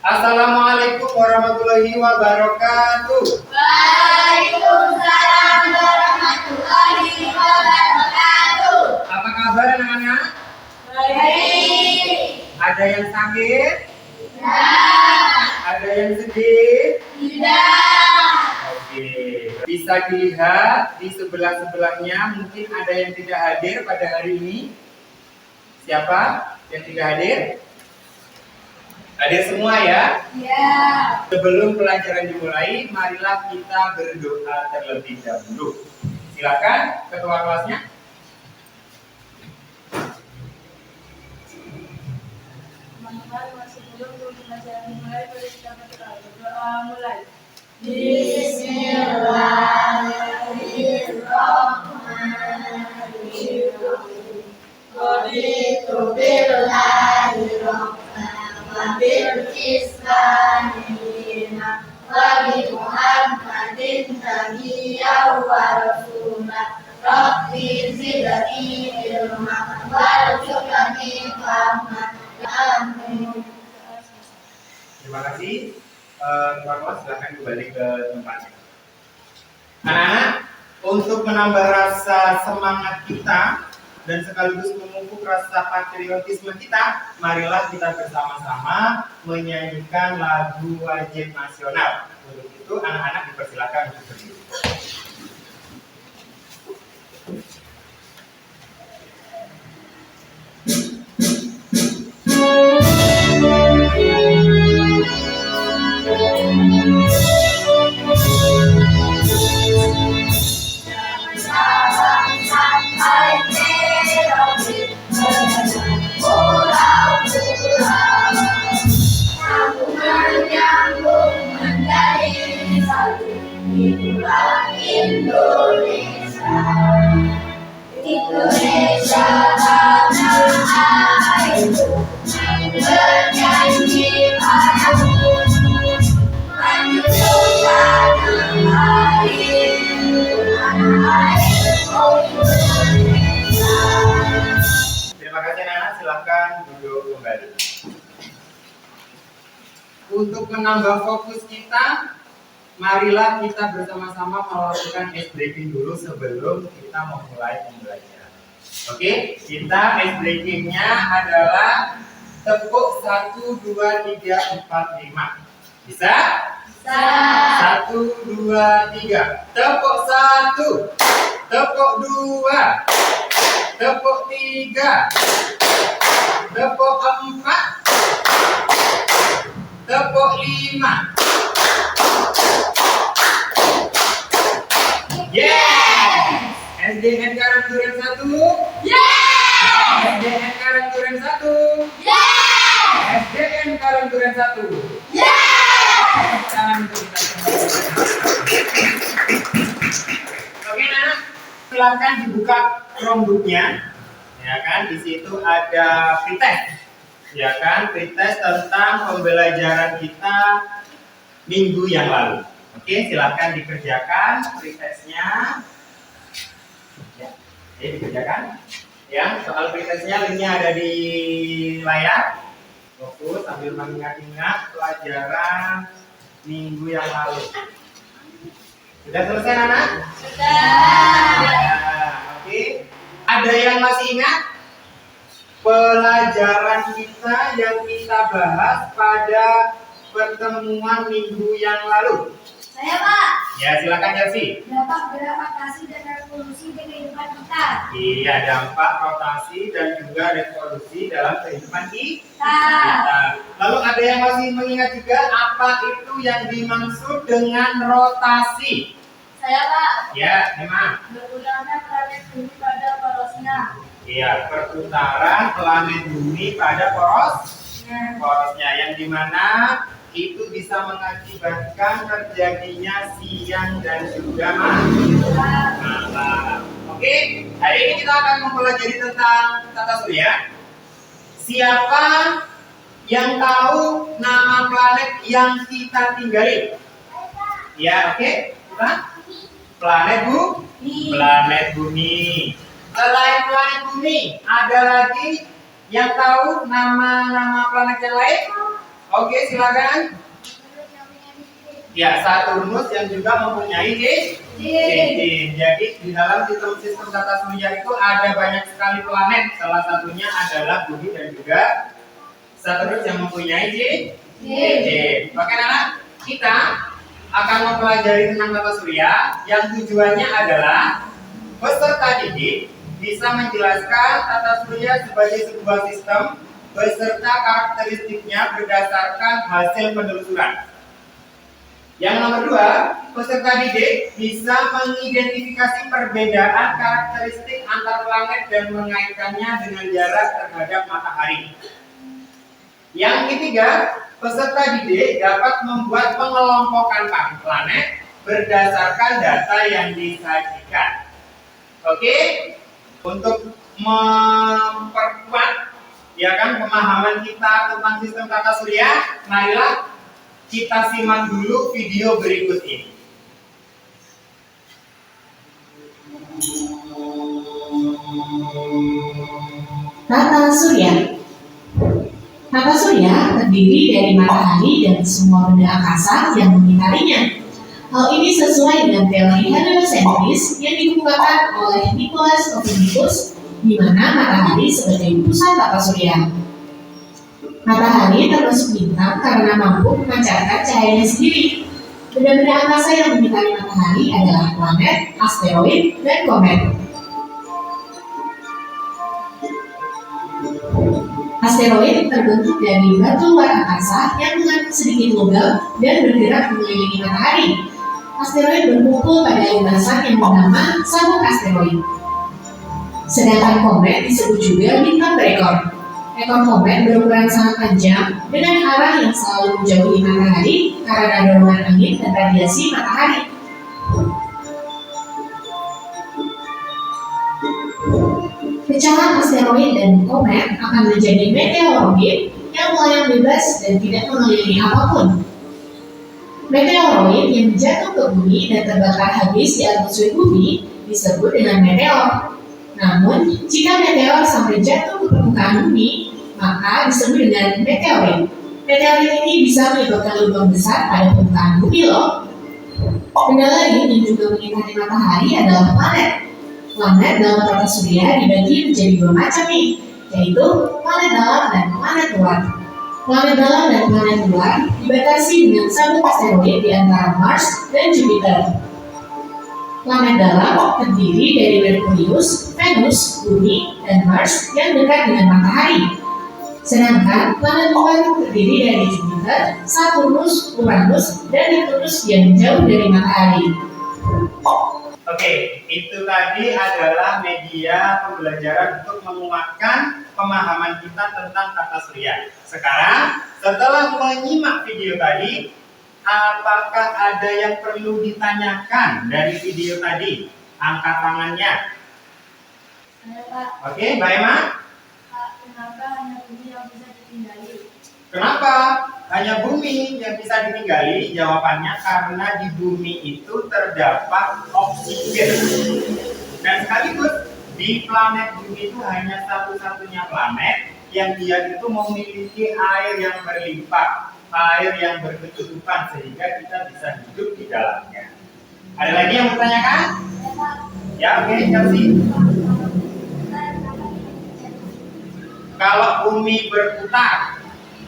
Assalamualaikum warahmatullahi wabarakatuh. Waalaikumsalam warahmatullahi wabarakatuh. Apa kabar anak-anak? Baik. Ada yang sakit? Tidak. Ada yang sedih? Tidak. Oke. Bisa dilihat di sebelah-sebelahnya mungkin ada yang tidak hadir pada hari ini. Siapa yang tidak hadir? Hadir semua ya? Ya. Sebelum pelajaran dimulai, marilah kita berdoa terlebih dahulu. Silakan ketua kelasnya. Teman-teman, masih belum pelajaran dimulai, boleh kita berdoa mulai. Bismillahirrahmanirrahim. Raditu billahi rabban wa bil islami dinan wa bi Muhammadin nabiyyan wa rasulan. Rabbi zidni ilman warzuqni fahman. Amin. Terima kasih. Ketua kelas silakan kembali ke tempatnya. Anak-anak, untuk menambah rasa semangat kita dan sekaligus memupuk rasa patriotisme kita, marilah kita bersama-sama menyanyikan lagu wajib nasional. Untuk itu anak-anak dipersilakan untuk berdiri. Indonesia tanah airku, bernyanyi padamu, menyusukan tanah airku Indonesia. Terima kasih anak-anak, silakan duduk kembali. Untuk menambah fokus kita, marilah kita bersama-sama melakukan ice breaking dulu sebelum kita memulai pembelajaran. Oke, kita ice breakingnya adalah tepuk 1, 2, 3, 4, 5. Bisa? Bisa. 1, 2, 3. Tepuk 1, tepuk 2, tepuk 3, tepuk 4, tepuk 5. Yes! SDN Karangduren 1. Yes! SDN Karangduren 1. Yes! SDN Karangduren 1. Yes! Tangan untuk kita semua. Oke, Nak. Silakan dibuka Chromebook-nya. Ya kan, di situ ada pretest. Ya kan, pretest tentang pembelajaran kita minggu yang lalu. Oke, silakan dikerjakan pretestnya. Ya, dikerjakan. Ya, soal pretestnya linknya ada di layar. Fokus sambil mengingat-ingat pelajaran minggu yang lalu. Sudah selesai, anak? Sudah. Ya, oke. Ada yang masih ingat pelajaran kita yang kita bahas pada pertemuan minggu yang lalu? Saya Pak, Ya, silakan Jelsi. dampak beradaptasi dan revolusi di kehidupan kita. Iya, dampak rotasi dan juga revolusi dalam kehidupan kita. Lalu ada yang masih mengingat juga apa itu yang dimaksud dengan rotasi? Saya Pak, Ya, memang. bergulirnya planet bumi pada porosnya. Iya, perputaran planet bumi pada porosnya yang dimana itu bisa mengakibatkan terjadinya siang dan juga malam. Oke, hari ini kita akan mempelajari tentang tata surya. Siapa yang tahu nama planet yang kita tinggali? Ya, oke. Planet bumi. Selain planet bumi, ada lagi yang tahu nama-nama planet yang lain? Oke, silakan. Ya, Saturnus yang juga mempunyai cincin. Jadi di dalam sistem tata surya itu ada banyak sekali planet. Salah satunya adalah Bumi dan juga Saturnus yang mempunyai cincin. Oke, anak, kita akan mempelajari tentang tata surya yang tujuannya adalah peserta didik bisa menjelaskan tata surya sebagai sebuah sistem beserta karakteristiknya berdasarkan hasil penelusuran. Yang nomor 2, peserta didik bisa mengidentifikasi perbedaan karakteristik antar planet dan mengaitkannya dengan jarak terhadap matahari. Yang ketiga, peserta didik dapat membuat pengelompokan planet berdasarkan data yang disajikan. Oke, untuk memperkuat pemahaman kita tentang sistem tata surya, marilah kita simak dulu video berikut ini. Tata surya. Tata surya terdiri dari matahari dan semua benda angkasa yang mengitarinya. Hal ini sesuai dengan teori heliosentris yang dikemukakan oleh Nicolaus Copernicus, di mana matahari sebagai pusat tata surya. Matahari termasuk bintang karena mampu memancarkan cahayanya sendiri. Benda-benda angkasa yang mengitari matahari adalah planet, asteroid, dan komet. Asteroid terbentuk dari batu luar angkasa yang mengandung sedikit logam dan bergerak mengelilingi matahari. Asteroid berkumpul pada lintasan yang bernama sabuk asteroid. Sedangkan komet disebut juga bintang berekor. Ekor komet berukuran sangat panjang dengan arah yang selalu menjauhi matahari karena dorongan angin dan radiasi matahari. Pecahan asteroid dan komet akan menjadi meteoroid yang melayang bebas dan tidak mengelilingi apapun. Meteoroid yang jatuh ke bumi dan terbakar habis di atmosfer bumi disebut dengan meteor. Namun, jika meteor sampai jatuh ke permukaan bumi, maka disebut dengan meteorit. Meteorit ini bisa menyebabkan lubang besar pada permukaan bumi loh. Benda lain yang juga mengitari matahari adalah planet. Planet dalam tata surya dibagi menjadi 2 macam nih, yaitu planet dalam dan planet luar. Planet dalam dan planet luar dibatasi dengan sabuk asteroid di antara Mars dan Jupiter. Planet dalam terdiri dari Merkurius, Venus, Bumi, dan Mars yang dekat dengan matahari. Sedangkan planet luar terdiri dari Jupiter, Saturnus, Uranus, dan Neptunus yang jauh dari matahari. Oke, itu tadi adalah media pembelajaran untuk menguatkan pemahaman kita tentang tata surya. Sekarang, setelah menyimak video tadi, apakah ada yang perlu ditanyakan dari video tadi? Angkat tangannya. Saya, Pak. Oke, Mbak Emma? Pak, kenapa hanya bumi yang bisa ditinggali? Kenapa hanya bumi yang bisa ditinggali? Jawabannya karena di bumi itu terdapat oksigen. Dan sekaligus di planet bumi itu hanya satu-satunya planet yang dia itu memiliki air yang berlimpah, air yang berkecukupan sehingga kita bisa hidup di dalamnya. Ada lagi yang bertanyakan? Ya, oke, Chelsea. Kalau bumi berputar,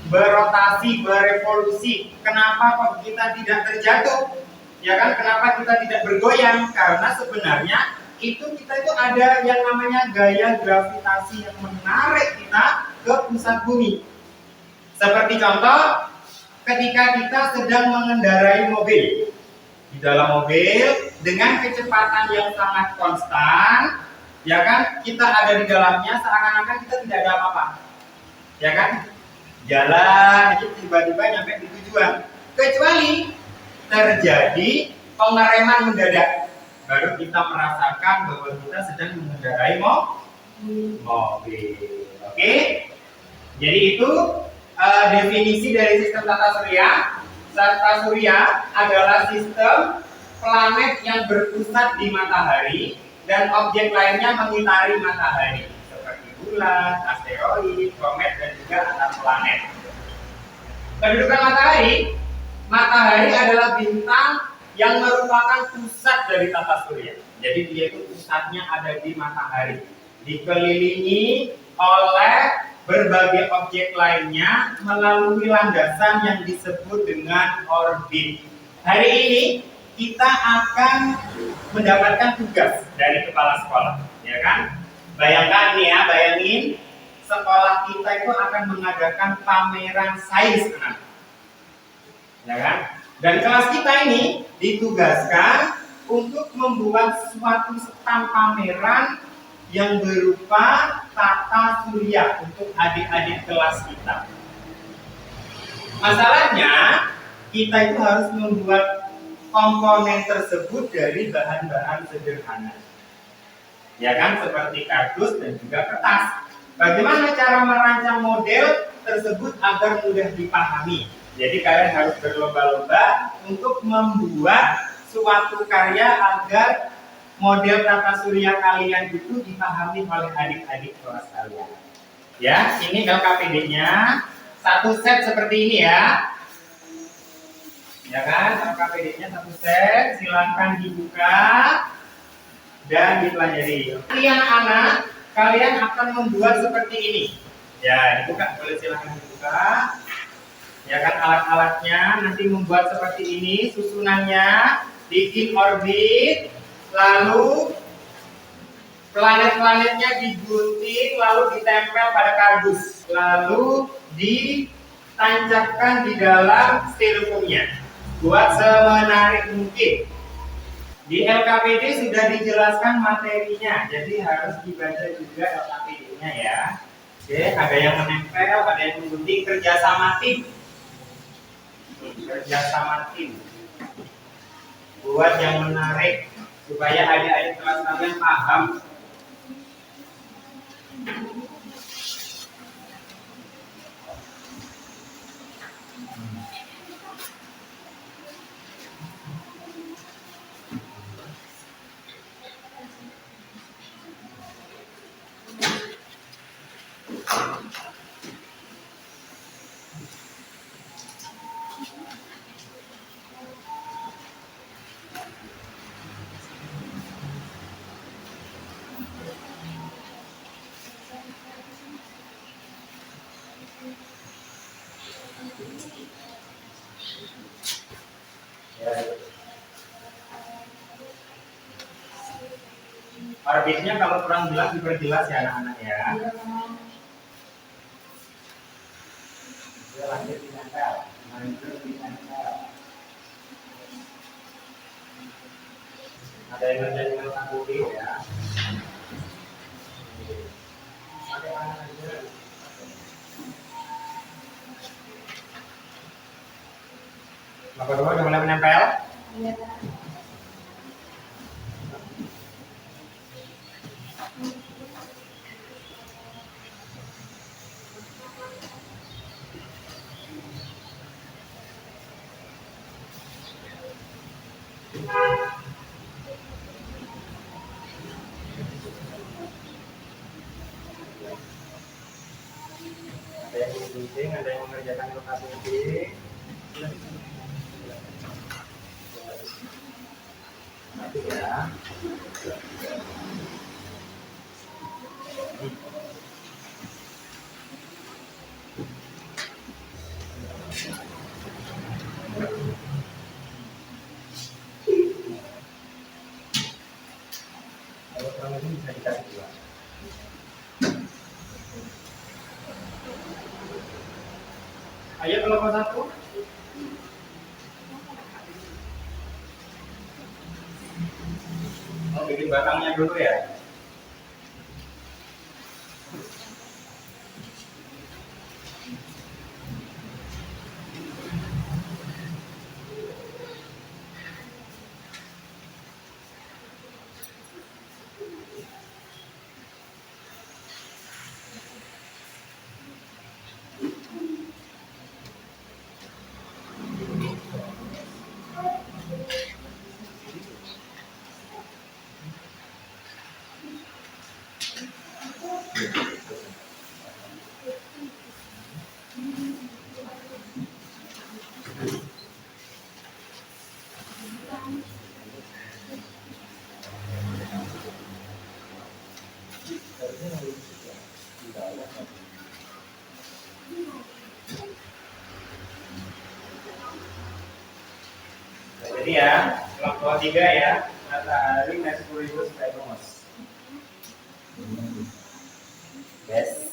berotasi, berevolusi, kenapa kok kita tidak terjatuh? Ya kan, kenapa kita tidak bergoyang? Karena sebenarnya kita itu ada yang namanya gaya gravitasi yang menarik kita ke pusat bumi. Seperti contoh, ketika kita sedang mengendarai mobil. Di dalam mobil dengan kecepatan yang sangat konstan, ya kan, kita ada di dalamnya seakan-akan kita tidak ada apa-apa. Ya kan? Jalan, tiba-tiba nyampe di tujuan. Kecuali terjadi pengereman mendadak, baru kita merasakan bahwa kita sedang mengendarai mobil. Oke? Jadi itu definisi dari sistem tata surya. Tata surya adalah sistem planet yang berpusat di matahari dan objek lainnya mengitari matahari seperti bulan, asteroid, komet, dan juga antar planet. Kedudukan matahari adalah bintang yang merupakan pusat dari tata surya. Jadi dia itu pusatnya ada di matahari, dikelilingi oleh berbagai objek lainnya melalui landasan yang disebut dengan orbit. Hari ini kita akan mendapatkan tugas dari kepala sekolah, ya kan? Bayangkan nih ya, bayangin sekolah kita itu akan mengadakan pameran sains anak, ya kan? Dan kelas kita ini ditugaskan untuk membuat suatu stand pameran yang berupa tata surya untuk adik-adik kelas kita. Masalahnya kita itu harus membuat komponen tersebut dari bahan-bahan sederhana, ya kan, seperti kardus dan juga kertas. Bagaimana cara merancang model tersebut agar mudah dipahami? Jadi kalian harus berlomba-lomba untuk membuat suatu karya agar model tata surya kalian itu dipahami oleh adik-adik kelas kalian. Ya, ini LKPD-nya. Satu set seperti ini ya. Ya kan, LKPD-nya satu set. Silakan dibuka dan dipelajari. Kalian anak, kalian akan membuat seperti ini. Ya, dibuka, boleh silakan dibuka. Ya kan, alat-alatnya nanti membuat seperti ini, susunannya, bikin orbit, lalu planet-planetnya digunting, lalu ditempel pada kardus, lalu ditancapkan di dalam styrofoamnya. Buat semenarik mungkin. Di LKPD sudah dijelaskan materinya, jadi harus dibaca juga LKPD-nya ya. Oke, ada yang menempel, ada yang menggunting, kerjasama tim. Buat yang menarik supaya adik-adik kelas kalian paham. Orbitnya kalau kurang jelas diperjelas ya anak-anak ya. Lanjut ditempel. Ada yang ngerjain dengan takuri ya. Ada anak aja. Bapak Bapak udah mulai menempel? Iya. Ada yang gunting, ada yang mengerjakan LKPD. Nanti ya. Kalau kurang lebih bisa dikasih dua. Ayo kelompok satu. Mau bikin batangnya dulu ya. Jadi ya, kelompok 3 ya, matahari Merkurius Venus. Yes.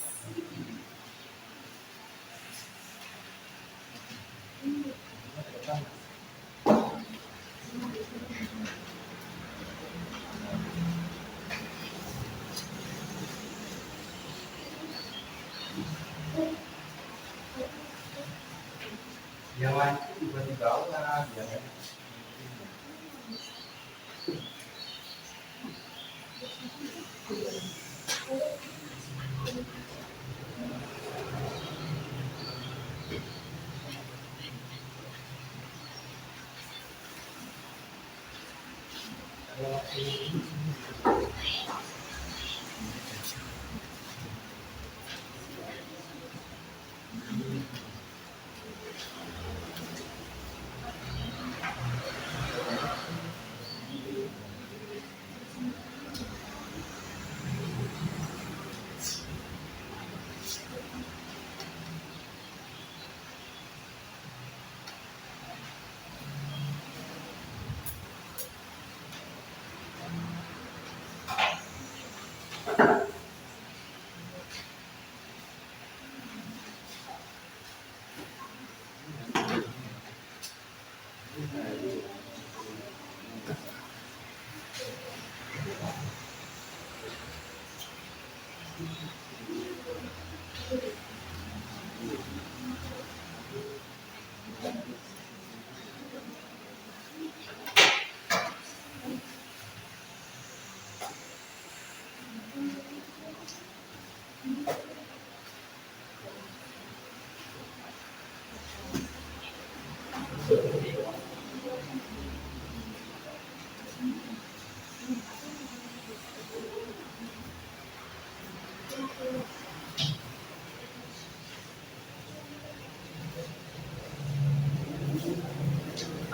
Jangan tiba-tiba lah, jangan.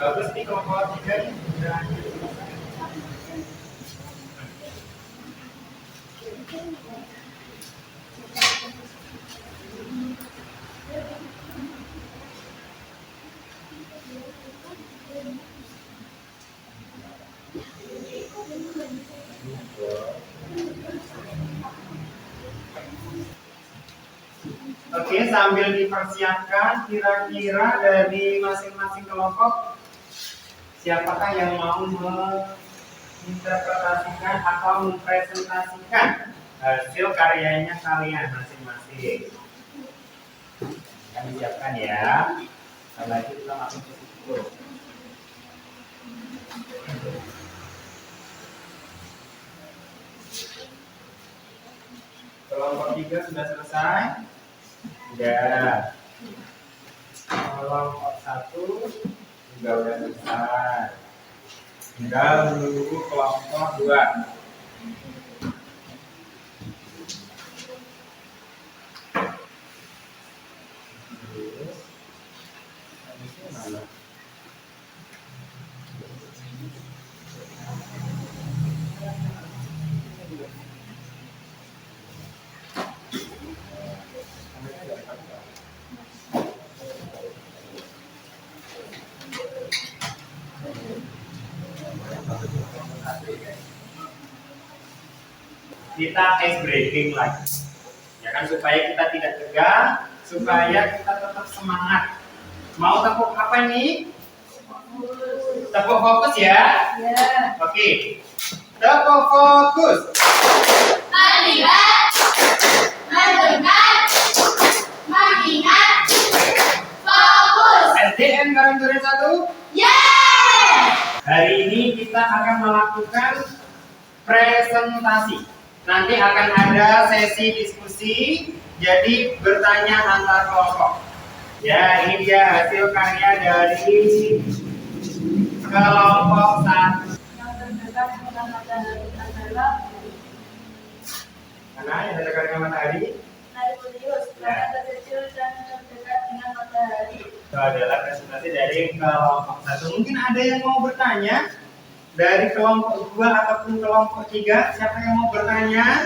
Bagus nih kelompok 3 nih. Oke, sambil dipersiapkan, kira-kira dari masing-masing kelompok siapakah yang mau menginterpretasikan atau mempresentasikan hasil karyanya kalian masing-masing? Kami siapkan ya. Setelah itu kita langsung ke situ. Kelompok 3 sudah selesai? Sudah. Kelompok 1 juga udah selesai. Tinggal menunggu kelompok 2. Kita ice breaking lagi, ya kan, supaya kita tidak tegang, supaya kita tetap semangat. Mau tepuk apa ini? Tepuk fokus ya. Ya. Oke, tepuk fokus. Melihat, mendengar, mengingat, fokus. SDM bareng duren 1. Yeah! Hari ini kita akan melakukan presentasi. Nanti akan ada sesi diskusi, jadi bertanya antar kelompok. Ya, ini dia hasil karya dari kelompok 1. Yang terdekat dengan matahari adalah Mana yang terdekat dengan matahari? Merkurius, planet terkecil dan terdekat dengan matahari. Itu adalah presentasi dari kelompok 1. Mungkin ada yang mau bertanya dari kelompok 2 ataupun kelompok 3. Siapa yang mau bertanya?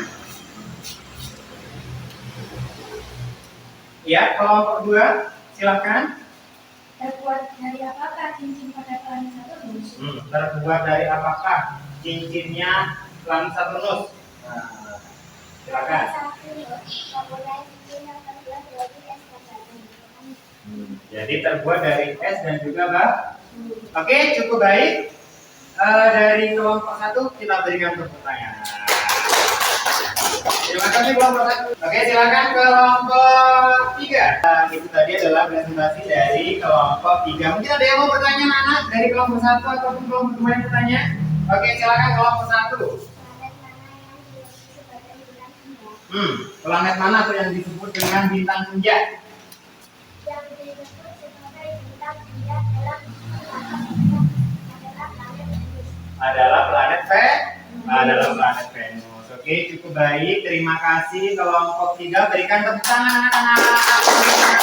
Ya, kelompok 2, silakan. Terbuat dari apakah cincin pada planet Saturnus? Terbuat dari apakah cincinnya planet Saturnus? Nah, silakan. Jadi terbuat dari es dan juga batu. Oke, cukup baik. Dari kelompok 1 kita berikan tepuk tangan. Terima kasih kelompok 1. Oke, silakan kelompok 3. Itu tadi adalah presentasi dari kelompok 3. Mungkin ada yang mau bertanya, anak dari kelompok 1 ataupun kelompok 2 yang bertanya? Oke, silakan kelompok 1. Planet mana tuh yang disebut dengan bintang senja? Yang disebut sebagai bintang senja Adalah planet Venus. Oke, cukup baik. Terima kasih kelompok 3. Berikan tepuk tangan anak-anak.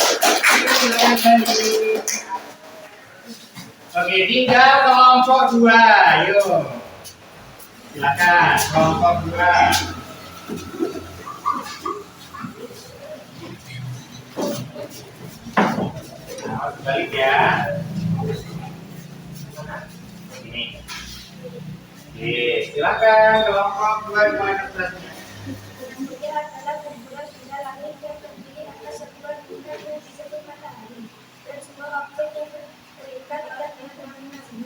Oke, tinggal kelompok 2. Yuk. Silakan kelompok 2. Nah, balik ya. Ini. Oke, silakan kelompok 2 dimulai presentasinya. Yang adalah kumpulan benda langit yang terdiri atas sebuah bintang yang disebut matahari dan semua objek yang terikat oleh planet masing-masing.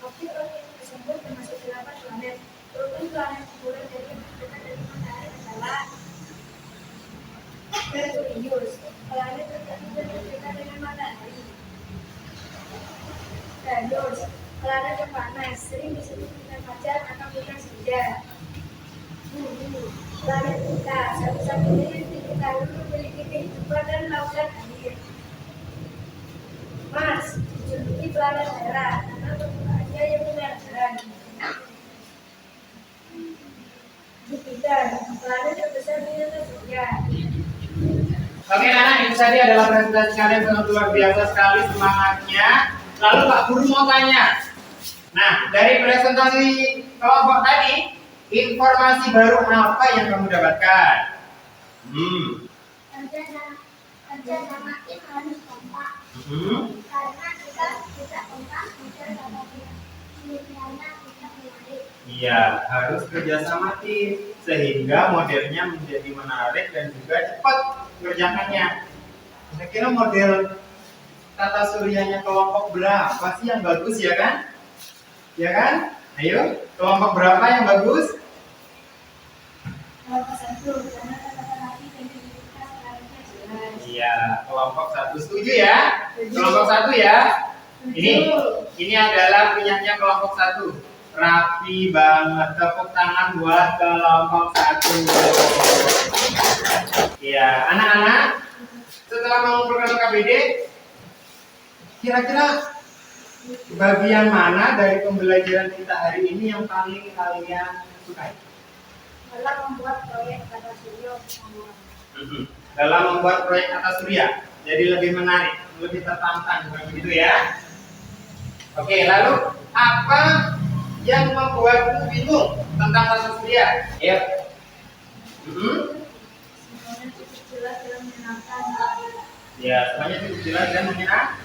Objek-objek tersebut termasuk 8 planet. Rukun planet bulan dari bintang dari matahari adalah Merkurius, planet tertentu yang berkaitan dengan matahari. Venus, planet yang panas, sering disebut bintang fajar atau bintang senja. Bumi, planet kita, satu-satunya yang diketahui memiliki kehidupan dan lautan air. Mars, dijuluki planet merah karena permukaannya yang menyerang. Jupiter, planet terbesar di atas surya. Oke anak, itu tadi adalah presentasi kalian sangat luar biasa sekali semangatnya. Lalu Pak Guru mau tanya. Nah, dari presentasi kelompok tadi, informasi baru apa yang kamu dapatkan? Kerjasama tim harus kompak. Karena kita bisa kompak, kita dapat pemikirannya bisa menarik. Iya, harus kerjasama tim sehingga modelnya menjadi menarik dan juga cepat mengerjakannya. Kira-kira model tata suryanya kelompok berapa sih yang bagus ya kan? Ya kan? Ayo, kelompok berapa yang bagus? Kelompok 1, karena kata-kata lagi dan identitas planetnya jelas. Iya, kelompok 1 setuju ya? Kelompok 1 ya. Ini adalah punyanya kelompok 1. Rapi banget, tepuk tangan buat kelompok 1. Iya, anak-anak, setelah mengumpulkan KBD, kira-kira bagian mana dari pembelajaran kita hari ini yang paling kalian sukai? Dalam membuat proyek tata surya bersama. Dalam membuat proyek tata surya, jadi lebih menarik, lebih tertantang, bukan begitu ya? Oke, lalu apa yang membuatmu bingung tentang tata surya? Ya. Semuanya cukup jelas dan menyenangkan. Ya, semuanya cukup jelas dan menyenangkan.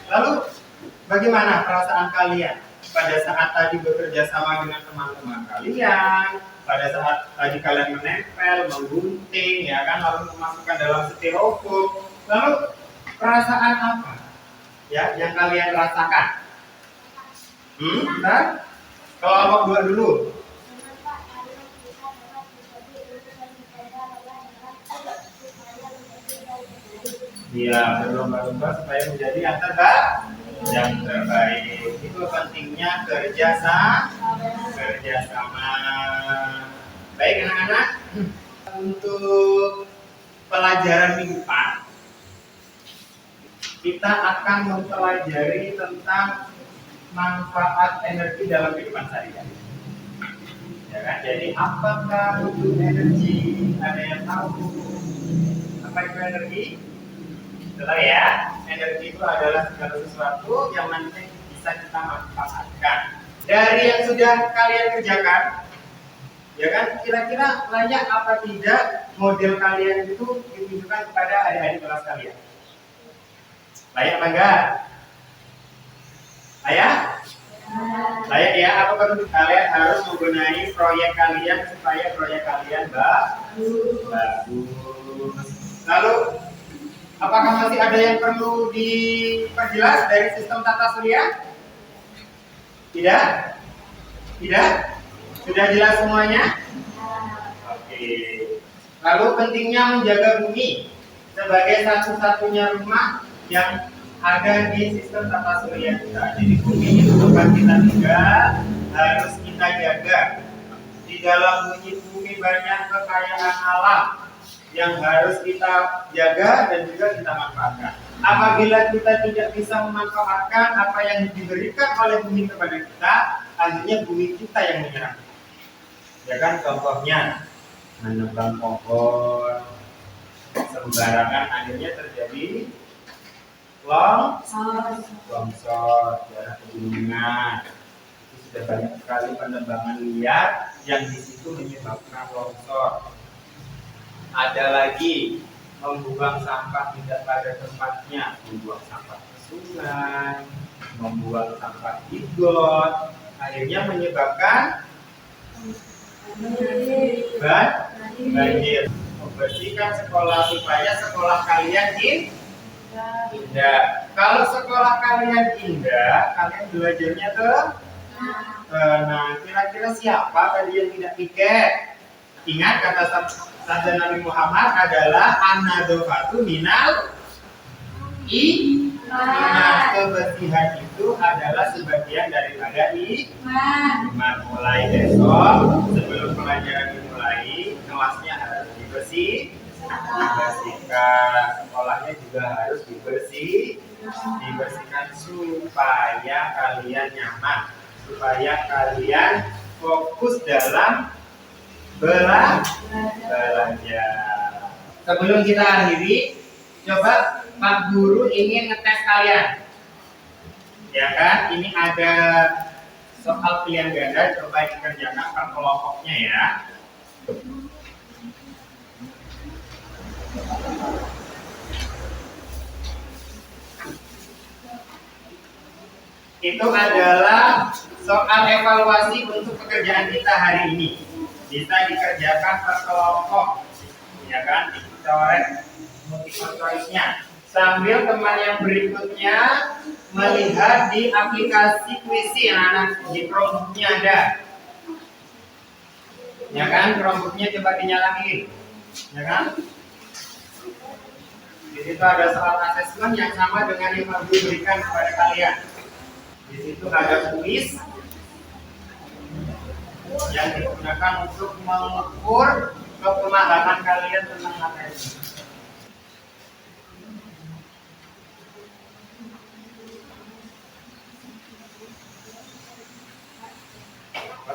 Lalu, bagaimana perasaan kalian pada saat tadi bekerja sama dengan teman-teman kalian? Pada saat tadi kalian menempel, menggunting, ya kan, lalu memasukkan dalam styrofoam. Lalu, perasaan apa ya yang kalian rasakan? Bentar. Kelompok 2 dulu. Iya, berlomba-lomba supaya menjadi yang terbaik. Itu pentingnya kerjasama. Baik anak-anak, untuk pelajaran minggu depan kita akan mempelajari tentang manfaat energi dalam kehidupan sehari-hari. Ya kan? Jadi apakah itu energi? Ada yang tahu apa itu energi? Betul ya, energi itu adalah segala sesuatu yang nanti bisa kita manfaatkan. Dari yang sudah kalian kerjakan, ya kan, kira-kira layak apa tidak model kalian itu ditunjukkan kepada adik-adik kelas kalian? Layak apa enggak? kalian harus membenahi proyek kalian supaya proyek kalian bagus. Lalu, apakah masih ada yang perlu diperjelas dari sistem tata surya? Tidak? Tidak? Sudah jelas semuanya? Oke. Lalu pentingnya menjaga bumi sebagai satu-satunya rumah yang ada di sistem tata surya kita. Jadi bumi itu tempat kita tinggal, harus kita jaga. Di dalam bumi banyak kekayaan alam yang harus kita jaga dan juga kita manfaatkan. Apabila kita tidak bisa memanfaatkan apa yang diberikan oleh bumi kepada kita, akhirnya bumi kita yang menyerang. Ya kan, contohnya menebang pohon sembarangan, akhirnya terjadi longsor, daerah pegunungan. Itu sudah banyak sekali penebangan liar yang di situ menyebabkan longsor. Ada lagi membuang sampah tidak pada tempatnya, membuang sampah ke sungai, membuang sampah di got, akhirnya menyebabkan banjir. Membersihkan sekolah supaya sekolah kalian indah. Kalau sekolah kalian indah, kalian belajarnya nah, kira-kira siapa tadi yang tidak piket? Ingat kata sabda Nabi Muhammad adalah an-nadhafatu minal iman. Kebersihan itu adalah sebagian daripada iman. Mulai besok sebelum pelajaran dimulai, kelasnya harus dibersihkan, sekolahnya juga harus dibersihkan supaya kalian nyaman, supaya kalian fokus dalam belajar. Sebelum kita akhiri, coba Pak Guru ingin ngetes kalian. Ya kan, ini ada soal pilihan ganda, coba dikerjakan per kelompoknya ya. Itu adalah soal evaluasi untuk pekerjaan kita hari ini. Bisa dikerjakan per kelompok, ya kan? Dicoret multiple choice-nya. Sambil teman yang berikutnya melihat di aplikasi kuisi yang ada di Chromebook-nya ada. Ya kan? Chromebook-nya coba dinyalain. Ya kan? Di situ ada soal asesmen yang sama dengan yang Pak Guru berikan kepada kalian. Di situ ada kuis yang digunakan untuk mengukur kepemahaman kalian tentang materi.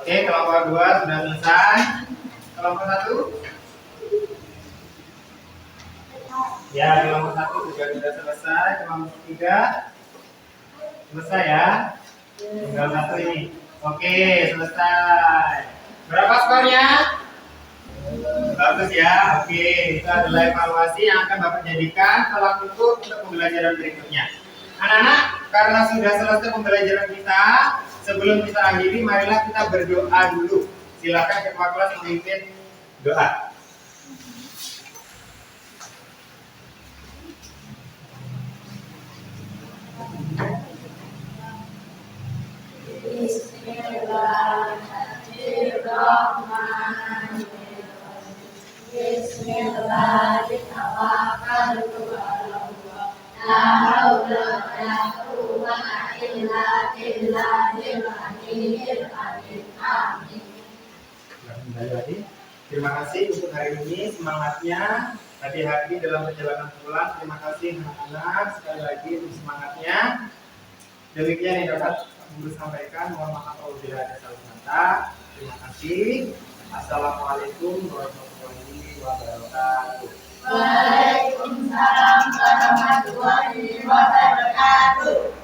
Oke, kelompok 2 sudah selesai. Kelompok 1? Ya, kelompok 1 juga sudah selesai. Kelompok 3 selesai ya. Tinggal 1 ini. Oke, selesai. Berapa skornya? Bagus ya. Oke, itu adalah evaluasi yang akan Bapak jadikan tolak ukur untuk pembelajaran berikutnya. Anak-anak, karena sudah selesai pembelajaran kita, sebelum kita akhiri, marilah kita berdoa dulu. Silakan ketua kelas memimpin doa. Kembali lagi. Terima kasih untuk hari ini, semangatnya, hati-hati dalam perjalanan pulang. Terima kasih anak-anak, sekali lagi untuk semangatnya. Demikian yang dapat Guru sampaikan. Mohon maaf apabila ada salah kata. Terima kasih. Assalamualaikum warahmatullahi wabarakatuh. Waalaikumsalam warahmatullahi wabarakatuh.